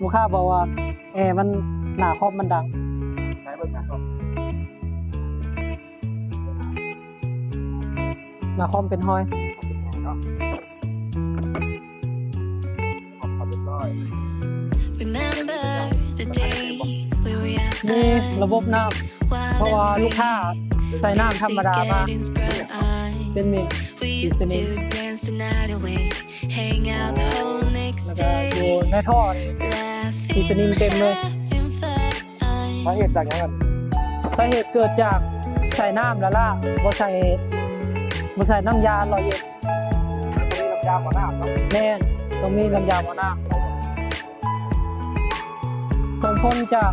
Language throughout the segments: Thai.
ลูกค้าบอกว่าแอร์มันหน้าคอมมันดังใช้เบอร์การครับหน้าคอมเป็นห้อยเนาะขอบเรียบร้อย นี่ระบบน้ำเพราะว่าลูกค้าใส่น้ำธรรมดามาเป็นมิกซีซันนิ่งแล้วก็อยู่ในท่อซีซันนิ่งเต็มเลยสาเหตุจากอย่างนั้น สาเหตุเกิดจากใส่น้ำละล่าบ่ใส่น้ำยาลอยเย็นมีน้ำยาหมอหน้าเนาะแน่ต้องมีน้ำยาหม้อน้ำส่งผลจาก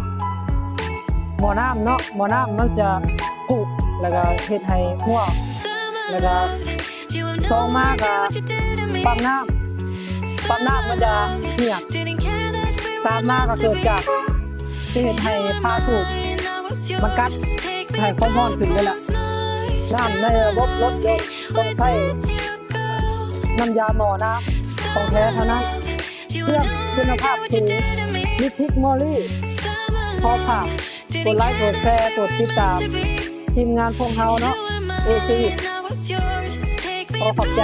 หม้อน้ำเนาะหม้อน้ำมันจะกุแล้วก็เฮ็ดให้หัวแล้วก็ซองมากก็ปั๊มน้ำมันจะเหี่ยกสามมากก็เกิดจากที่เฮ็ดให้ผ้าสูบมันกัดให้ความร้อนขึ้นเลยล่ะน้ำในระบบรถยนต์ต้องใช้น้ำยาหม้อน้ำของแท้เท่านั้นเครื่องคุณภาพสูงมิทิกมอรี่ขอฝากกดไลค์กดแชร์กดติดตามทีมงานพวกเราเนาะเอซีขอขอบใจ